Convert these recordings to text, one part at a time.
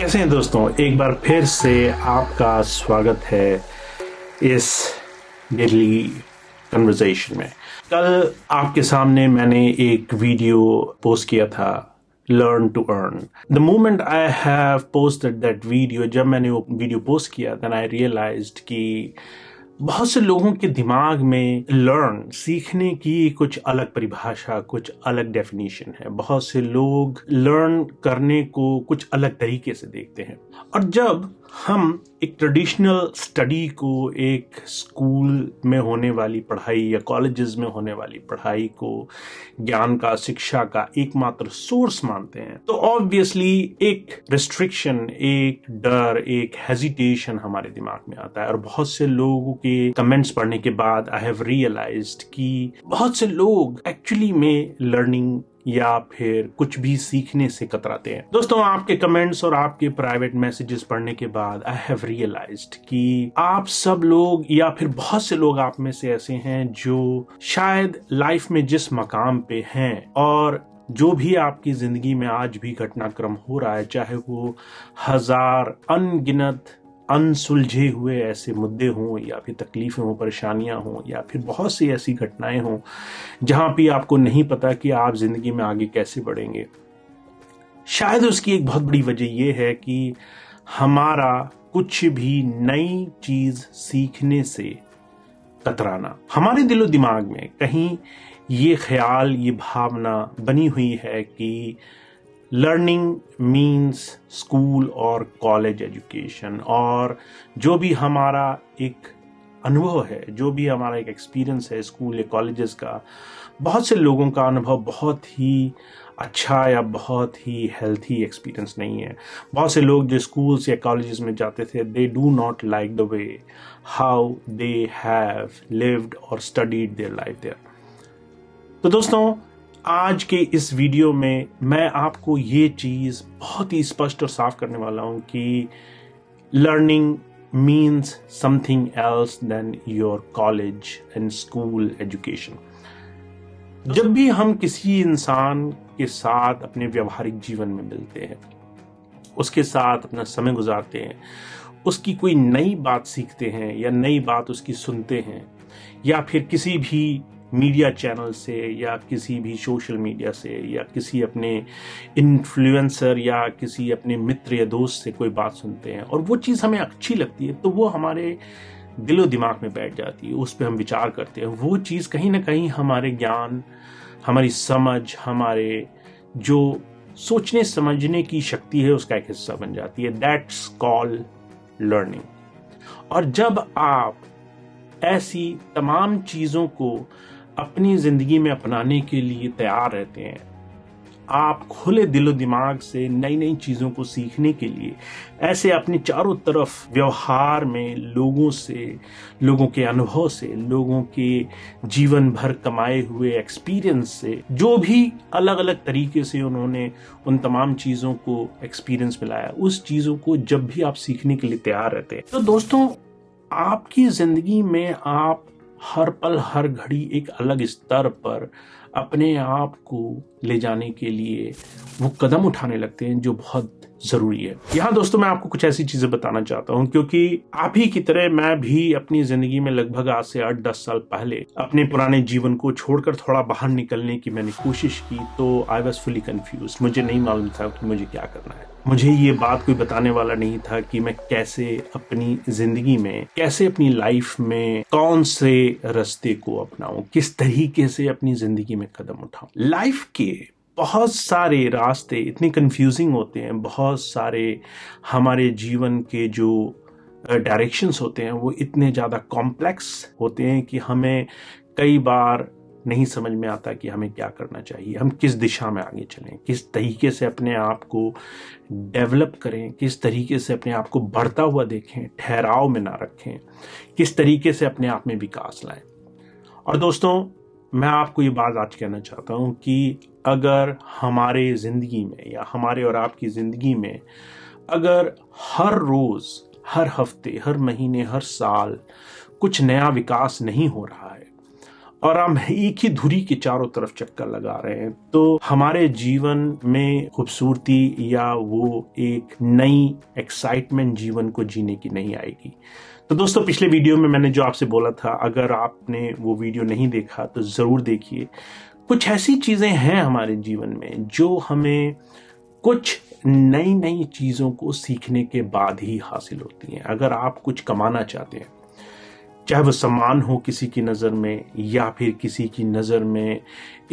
कैसे हैं दोस्तों, एक बार फिर से आपका स्वागत है इस डेली कन्वर्सेशन में। कल आपके सामने मैंने एक वीडियो पोस्ट किया था, learn to earn. The moment I have posted that video, जब मैंने वो वीडियो पोस्ट किया, देन आई रियलाइज्ड कि बहुत से लोगों के दिमाग में लर्न, सीखने की कुछ अलग परिभाषा, कुछ अलग डेफिनेशन है। बहुत से लोग लर्न करने को कुछ अलग तरीके से देखते हैं। और जब हम एक ट्रेडिशनल स्टडी को, एक स्कूल में होने वाली पढ़ाई या कॉलेजेस में होने वाली पढ़ाई को ज्ञान का, शिक्षा का एकमात्र सोर्स मानते हैं, तो ऑब्वियसली एक रिस्ट्रिक्शन, एक डर, एक हेजिटेशन हमारे दिमाग में आता है। और बहुत से लोगों के कमेंट्स पढ़ने के बाद आई हैव रियलाइज्ड कि बहुत से लोग एक्चुअली में लर्निंग या फिर कुछ भी सीखने से कतराते हैं। दोस्तों, आपके कमेंट्स और आपके प्राइवेट मैसेजेस पढ़ने के बाद आई हैव रियलाइज्ड कि आप सब लोग या फिर बहुत से लोग आप में से ऐसे हैं जो शायद लाइफ में जिस मकाम पे हैं और जो भी आपकी जिंदगी में आज भी घटनाक्रम हो रहा है, चाहे वो हजार अनगिनत अनसुलझे हुए ऐसे मुद्दे हों या फिर तकलीफें हों, परेशानियां हों, या फिर बहुत सी ऐसी घटनाएं हों जहां भी आपको नहीं पता कि आप जिंदगी में आगे कैसे बढ़ेंगे, शायद उसकी एक बहुत बड़ी वजह यह है कि हमारा कुछ भी नई चीज सीखने से कतराना। हमारे दिलो दिमाग में कहीं ये ख्याल, ये भावना बनी हुई है कि लर्निंग मीन्स स्कूल और कॉलेज एजुकेशन, और जो भी हमारा एक अनुभव है, जो भी हमारा एक एक्सपीरियंस है स्कूल या कॉलेजेस का, बहुत से लोगों का अनुभव बहुत ही अच्छा या बहुत ही हेल्थी एक्सपीरियंस नहीं है। बहुत से लोग जो स्कूल्स या कॉलेजेस में जाते थे, they do not like the way how they have lived और स्टडीड देयर लाइफ देयर। तो दोस्तों, आज के इस वीडियो में मैं आपको ये चीज बहुत ही स्पष्ट और साफ करने वाला हूं कि learning means something else than your college and school education. जब भी हम किसी इंसान के साथ अपने व्यवहारिक जीवन में मिलते हैं, उसके साथ अपना समय गुजारते हैं, उसकी कोई नई बात सीखते हैं या नई बात उसकी सुनते हैं, या फिर किसी भी मीडिया चैनल से या किसी भी सोशल मीडिया से या किसी अपने इन्फ्लुएंसर या किसी अपने मित्र या दोस्त से कोई बात सुनते हैं और वो चीज़ हमें अच्छी लगती है, तो वो हमारे दिलो दिमाग में बैठ जाती है, उस पर हम विचार करते हैं। वो चीज़ कहीं ना कहीं हमारे ज्ञान, हमारी समझ, हमारे जो सोचने समझने की शक्ति है उसका एक हिस्सा बन जाती है। That's called learning. और जब आप ऐसी तमाम चीज़ों को अपनी जिंदगी में अपनाने के लिए तैयार रहते हैं, आप खुले दिलो दिमाग से नई नई चीजों को सीखने के लिए ऐसे अपने चारों तरफ व्यवहार में लोगों से, लोगों के अनुभव से, लोगों के जीवन भर कमाए हुए एक्सपीरियंस से, जो भी अलग अलग तरीके से उन्होंने उन तमाम चीजों को एक्सपीरियंस मिलाया, उस चीजों को जब भी आप सीखने के लिए तैयार रहते हैं, तो दोस्तों आपकी जिंदगी में आप हर पल हर घड़ी एक अलग स्तर पर अपने आप को ले जाने के लिए वो कदम उठाने लगते हैं जो बहुत जरूरी है। यहाँ दोस्तों मैं आपको कुछ ऐसी चीजें बताना चाहता हूँ, क्योंकि आप ही की तरह मैं भी अपनी जिंदगी में लगभग आज से 8-10 साल पहले अपने पुराने जीवन को छोड़कर थोड़ा बाहर निकलने की मैंने कोशिश की, तो आई वॉज फुली कंफ्यूज। मुझे नहीं मालूम था कि मुझे क्या करना है। मुझे ये बात कोई बताने वाला नहीं था कि मैं कैसे अपनी जिंदगी में, कैसे अपनी लाइफ में कौन से रास्ते को अपनाऊं, किस तरीके से अपनी जिंदगी में कदम उठाऊं। लाइफ के बहुत सारे रास्ते इतने कंफ्यूजिंग होते हैं, बहुत सारे हमारे जीवन के जो डायरेक्शंस होते हैं वो इतने ज़्यादा कॉम्प्लेक्स होते हैं कि हमें कई बार नहीं समझ में आता कि हमें क्या करना चाहिए, हम किस दिशा में आगे चलें, किस तरीके से अपने आप को डेवलप करें, किस तरीके से अपने आप को बढ़ता हुआ देखें, ठहराव में ना रखें, किस तरीके से अपने आप में विकास लाएं। और दोस्तों मैं आपको ये बात आज कहना चाहता हूँ कि अगर हमारे ज़िंदगी में या हमारे और आपकी ज़िंदगी में अगर हर रोज़, हर हफ्ते, हर महीने, हर साल कुछ नया विकास नहीं हो रहा है और हम एक ही धुरी के चारों तरफ चक्कर लगा रहे हैं, तो हमारे जीवन में खूबसूरती या वो एक नई एक्साइटमेंट जीवन को जीने की नहीं आएगी। तो दोस्तों, पिछले वीडियो में मैंने जो आपसे बोला था, अगर आपने वो वीडियो नहीं देखा तो जरूर देखिए। कुछ ऐसी चीजें हैं हमारे जीवन में जो हमें कुछ नई नई चीजों को सीखने के बाद ही हासिल होती हैं। अगर आप कुछ कमाना चाहते हैं, चाहे वो सम्मान हो किसी की नज़र में, या फिर किसी की नज़र में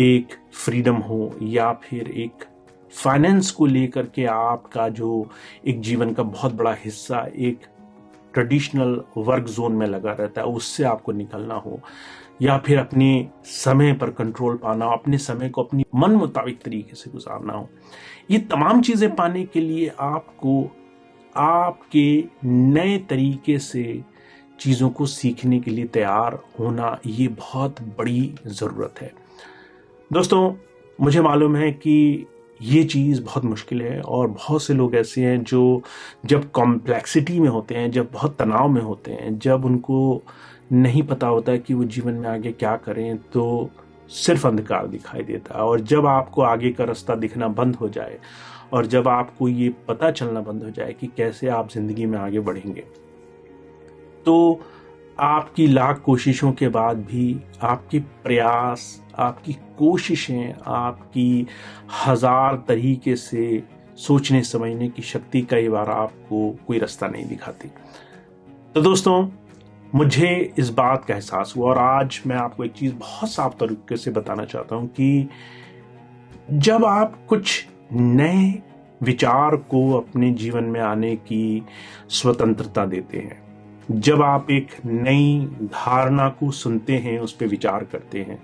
एक फ्रीडम हो, या फिर एक फाइनेंस को लेकर के आपका जो एक जीवन का बहुत बड़ा हिस्सा एक ट्रेडिशनल वर्क जोन में लगा रहता है, उससे आपको निकलना हो, या फिर अपने समय पर कंट्रोल पाना हो, अपने समय को अपनी मन मुताबिक तरीके से गुजारना हो, ये तमाम चीज़ें पाने के लिए आपको आपके नए तरीके से चीज़ों को सीखने के लिए तैयार होना, ये बहुत बड़ी ज़रूरत है। दोस्तों, मुझे मालूम है कि ये चीज़ बहुत मुश्किल है, और बहुत से लोग ऐसे हैं जो जब कॉम्प्लेक्सिटी में होते हैं, जब बहुत तनाव में होते हैं, जब उनको नहीं पता होता है कि वो जीवन में आगे क्या करें, तो सिर्फ अंधकार दिखाई देता है। और जब आपको आगे का रास्ता दिखना बंद हो जाए, और जब आपको ये पता चलना बंद हो जाए कि कैसे आप जिंदगी में आगे बढ़ेंगे, तो आपकी लाख कोशिशों के बाद भी आपके प्रयास, आपकी कोशिशें, आपकी हजार तरीके से सोचने समझने की शक्ति कई बार आपको कोई रास्ता नहीं दिखाती। तो दोस्तों, मुझे इस बात का एहसास हुआ, और आज मैं आपको एक चीज बहुत साफ तरीके से बताना चाहता हूं कि जब आप कुछ नए विचार को अपने जीवन में आने की स्वतंत्रता देते हैं, जब आप एक नई धारणा को सुनते हैं, उस पर विचार करते हैं,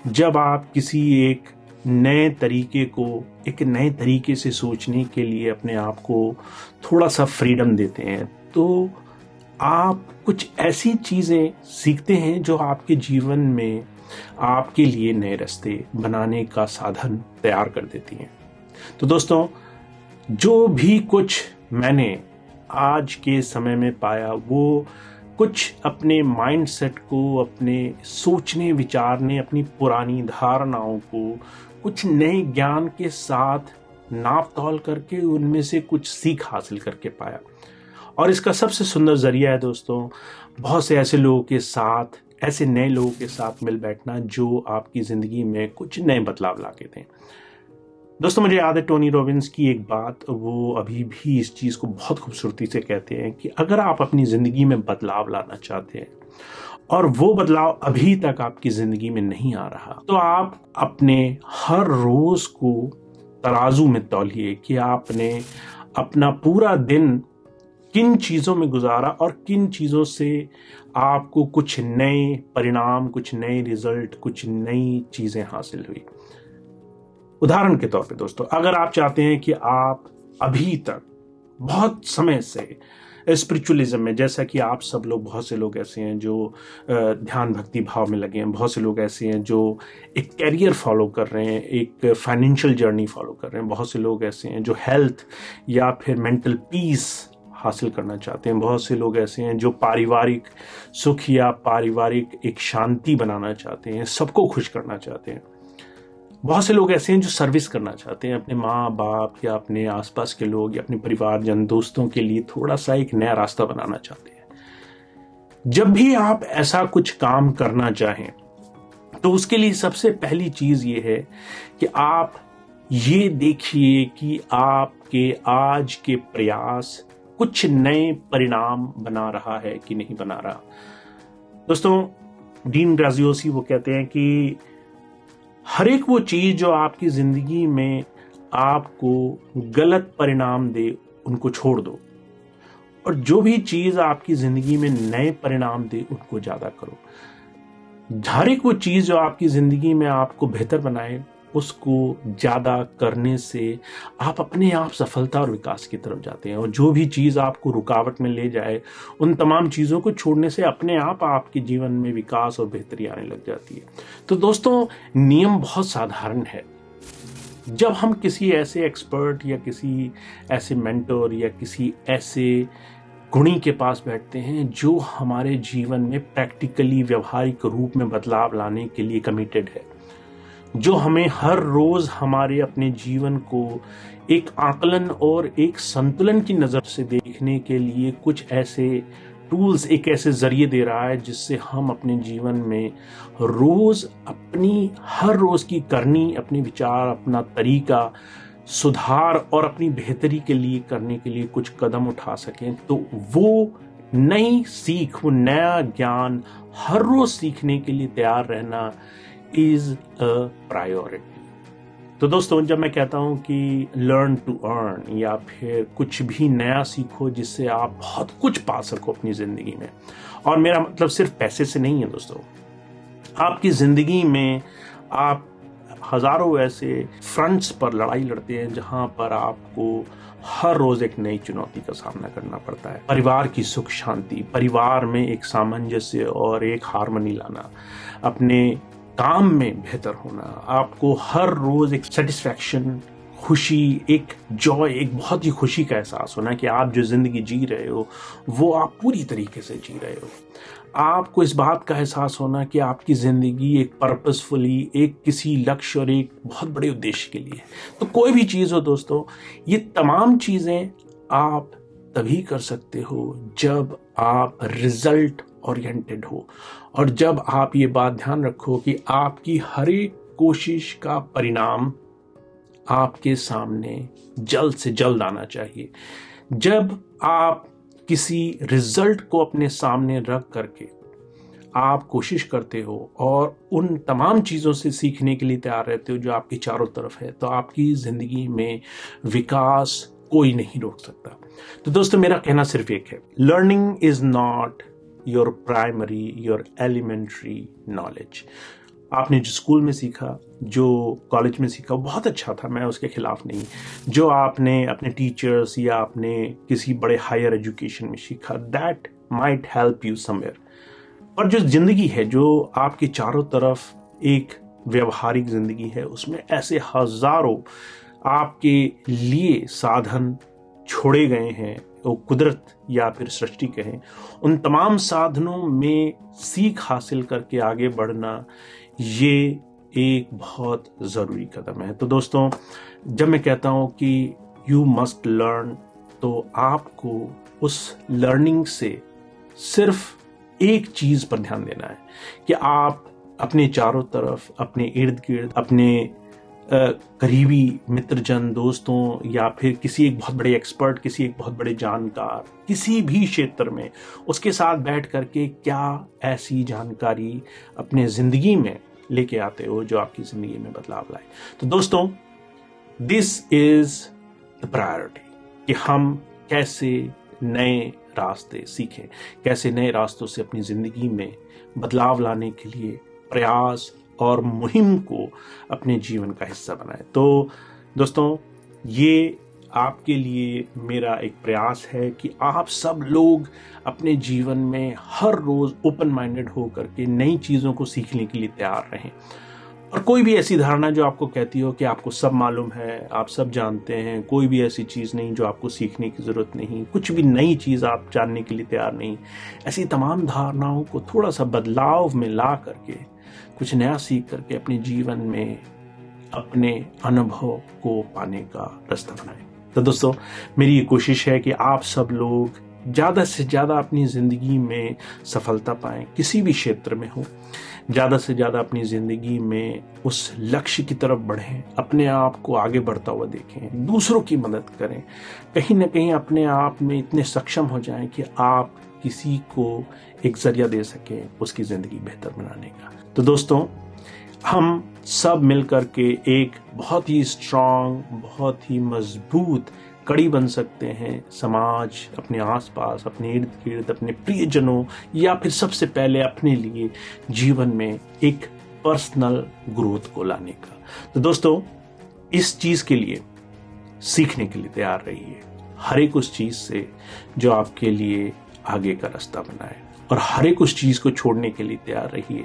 जब आप किसी एक नए तरीके को, एक नए तरीके से सोचने के लिए अपने आप को थोड़ा सा फ्रीडम देते हैं, तो आप कुछ ऐसी चीजें सीखते हैं जो आपके जीवन में आपके लिए नए रास्ते बनाने का साधन तैयार कर देती हैं। तो दोस्तों, जो भी कुछ मैंने आज के समय में पाया, वो कुछ अपने माइंडसेट को, अपने सोचने विचारने, अपनी पुरानी धारणाओं को कुछ नए ज्ञान के साथ नाप तौल करके उनमें से कुछ सीख हासिल करके पाया। और इसका सबसे सुंदर जरिया है दोस्तों, बहुत से ऐसे लोगों के साथ, ऐसे नए लोगों के साथ मिल बैठना जो आपकी जिंदगी में कुछ नए बदलाव ला के दें। दोस्तों, मुझे याद है टोनी रॉबिन्स की एक बात, वो अभी भी इस चीज को बहुत खूबसूरती से कहते हैं कि अगर आप अपनी जिंदगी में बदलाव लाना चाहते हैं और वो बदलाव अभी तक आपकी जिंदगी में नहीं आ रहा, तो आप अपने हर रोज को तराजू में तौलिए कि आपने अपना पूरा दिन किन चीजों में गुजारा और किन चीजों से आपको कुछ नए परिणाम, कुछ नए रिजल्ट, कुछ नई चीजें हासिल हुई। उदाहरण के तौर पे दोस्तों, अगर आप चाहते हैं कि आप अभी तक बहुत समय से स्पिरिचुअलिज्म में, जैसा कि आप सब लोग, बहुत से लोग ऐसे हैं जो ध्यान भक्ति भाव में लगे हैं, बहुत से लोग ऐसे हैं जो एक कैरियर फॉलो कर रहे हैं, एक फाइनेंशियल जर्नी फॉलो कर रहे हैं, बहुत से लोग ऐसे हैं जो हेल्थ या फिर मेंटल पीस हासिल करना चाहते हैं, बहुत से लोग ऐसे हैं जो पारिवारिक सुख या पारिवारिक एक शांति बनाना चाहते हैं, सबको खुश करना चाहते हैं, बहुत से लोग ऐसे हैं जो सर्विस करना चाहते हैं, अपने माँ बाप या अपने आसपास के लोग या अपने परिवारजन, दोस्तों के लिए थोड़ा सा एक नया रास्ता बनाना चाहते हैं। जब भी आप ऐसा कुछ काम करना चाहें, तो उसके लिए सबसे पहली चीज ये है कि आप ये देखिए कि आपके आज के प्रयास कुछ नए परिणाम बना रहा है कि नहीं बना रहा। दोस्तों, डीन ग्राजियोसी वो कहते हैं कि हर एक वो चीज जो आपकी जिंदगी में आपको गलत परिणाम दे, उनको छोड़ दो, और जो भी चीज आपकी जिंदगी में नए परिणाम दे, उनको ज्यादा करो। हर एक वो चीज जो आपकी जिंदगी में आपको बेहतर बनाए, उसको ज्यादा करने से आप अपने आप सफलता और विकास की तरफ जाते हैं। और जो भी चीज आपको रुकावट में ले जाए, उन तमाम चीजों को छोड़ने से अपने आप आपके जीवन में विकास और बेहतरी आने लग जाती है। तो दोस्तों, नियम बहुत साधारण है। जब हम किसी ऐसे एक्सपर्ट या किसी ऐसे मेंटर या किसी ऐसे गुणी के पास बैठते हैं जो हमारे जीवन में प्रैक्टिकली व्यवहारिक रूप में बदलाव लाने के लिए कमिटेड है, जो हमें हर रोज हमारे अपने जीवन को एक आकलन और एक संतुलन की नजर से देखने के लिए कुछ ऐसे टूल्स, एक ऐसे जरिए दे रहा है जिससे हम अपने जीवन में रोज अपनी हर रोज की करनी, अपने विचार, अपना तरीका सुधार और अपनी बेहतरी के लिए करने के लिए कुछ कदम उठा सकें। तो वो नई सीख, वो नया ज्ञान हर रोज सीखने के लिए तैयार रहना इज अ प्रायोरिटी। तो दोस्तों, जब मैं कहता हूं कि लर्न टू अर्न या फिर कुछ भी नया सीखो जिससे आप बहुत कुछ पा सको अपनी जिंदगी में, और मेरा मतलब सिर्फ पैसे से नहीं है दोस्तों। आपकी जिंदगी में आप हजारों ऐसे फ्रंट्स पर लड़ाई लड़ते हैं जहां पर आपको हर रोज एक नई चुनौती का सामना करना पड़ता है। परिवार की सुख शांति, परिवार में एक सामंजस्य और एक हार्मनी लाना, अपने काम में बेहतर होना, आपको हर रोज एक सेटिस्फैक्शन, खुशी, एक जॉय, एक बहुत ही खुशी का एहसास होना कि आप जो जिंदगी जी रहे हो वो आप पूरी तरीके से जी रहे हो। आपको इस बात का एहसास होना कि आपकी जिंदगी एक पर्पसफुली, एक किसी लक्ष्य और एक बहुत बड़े उद्देश्य के लिए। तो कोई भी चीज हो दोस्तों, ये तमाम चीजें आप तभी कर सकते हो जब आप रिजल्ट ओरिएंटेड हो, और जब आप ये बात ध्यान रखो कि आपकी हर एक कोशिश का परिणाम आपके सामने जल्द से जल्द आना चाहिए। जब आप किसी रिजल्ट को अपने सामने रख करके आप कोशिश करते हो और उन तमाम चीजों से सीखने के लिए तैयार रहते हो जो आपके चारों तरफ है, तो आपकी जिंदगी में विकास कोई नहीं रोक सकता। तो दोस्तों, मेरा कहना सिर्फ एक है, learning is not your primary, your elementary knowledge. आपने जो स्कूल में सीखा, जो कॉलेज में सीखा, बहुत अच्छा था, मैं उसके खिलाफ नहीं। जो आपने अपने टीचर्स या आपने किसी बड़े हायर एजुकेशन में सीखा, that might help you somewhere. पर जो जिंदगी है, जो आपके चारों तरफ एक व्यवहारिक जिंदगी है, उसमें ऐसे हजारों आपके लिए साधन छोड़े गए हैं, वो कुदरत या फिर सृष्टि कहें, उन तमाम साधनों में सीख हासिल करके आगे बढ़ना, ये एक बहुत जरूरी कदम है। तो दोस्तों, जब मैं कहता हूं कि यू मस्ट लर्न, तो आपको उस लर्निंग से सिर्फ एक चीज पर ध्यान देना है कि आप अपने चारों तरफ, अपने इर्द गिर्द, अपने करीबी मित्रजन, दोस्तों, या फिर किसी एक बहुत बड़े एक्सपर्ट, किसी एक बहुत बड़े जानकार, किसी भी क्षेत्र में, उसके साथ बैठ करके क्या ऐसी जानकारी अपने जिंदगी में लेके आते हो जो आपकी जिंदगी में बदलाव लाए। तो दोस्तों, दिस इज द प्रायोरिटी कि हम कैसे नए रास्ते सीखें, कैसे नए रास्तों से अपनी जिंदगी में बदलाव लाने के लिए प्रयास और मुहिम को अपने जीवन का हिस्सा बनाएं। तो दोस्तों, ये आपके लिए मेरा एक प्रयास है कि आप सब लोग अपने जीवन में हर रोज ओपन माइंडेड होकर के नई चीजों को सीखने के लिए तैयार रहें। और कोई भी ऐसी धारणा जो आपको कहती हो कि आपको सब मालूम है, आप सब जानते हैं, कोई भी ऐसी चीज नहीं जो आपको सीखने की जरूरत नहीं, कुछ भी नई चीज आप जानने के लिए तैयार नहीं, ऐसी तमाम धारणाओं को थोड़ा सा बदलाव में ला करके, कुछ नया सीख करके अपने जीवन में अपने अनुभव को पाने का रास्ता बनाएं। तो दोस्तों, मेरी ये कोशिश है कि आप सब लोग ज्यादा से ज्यादा अपनी जिंदगी में सफलता पाएं, किसी भी क्षेत्र में हो, ज्यादा से ज्यादा अपनी जिंदगी में उस लक्ष्य की तरफ बढ़ें, अपने आप को आगे बढ़ता हुआ देखें, दूसरों की मदद करें, कहीं ना कहीं अपने आप में इतने सक्षम हो जाएं कि आप किसी को एक जरिया दे सकें उसकी जिंदगी बेहतर बनाने का। तो दोस्तों, हम सब मिलकर के एक बहुत ही स्ट्रांग, बहुत ही मजबूत कड़ी बन सकते हैं समाज, अपने आसपास, अपने इर्द गिर्द, अपने प्रियजनों, या फिर सबसे पहले अपने लिए जीवन में एक पर्सनल ग्रोथ को लाने का। तो दोस्तों, इस चीज के लिए सीखने के लिए तैयार रहिए, हर एक उस चीज से जो आपके लिए आगे का रास्ता बनाए, और हर एक उस चीज को छोड़ने के लिए तैयार रहिए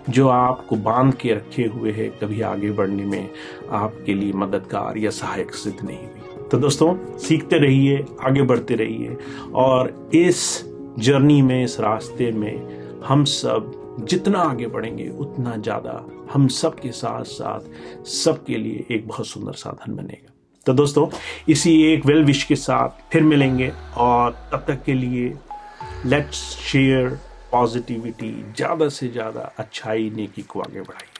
जो आपको बांध के रखे हुए है, कभी आगे बढ़ने में आपके लिए मददगार या सहायक सिद्ध नहीं हुई। तो दोस्तों, सीखते रहिए, आगे बढ़ते रहिए, और इस जर्नी में, इस रास्ते में हम सब जितना आगे बढ़ेंगे उतना ज़्यादा हम सब के साथ साथ सबके लिए एक बहुत सुंदर साधन बनेगा। तो दोस्तों, इसी एक वेल विश के साथ फिर मिलेंगे, और तब तक के लिए लेट्स शेयर पॉजिटिविटी, ज़्यादा से ज़्यादा अच्छाई, नेकी को आगे बढ़ाइए।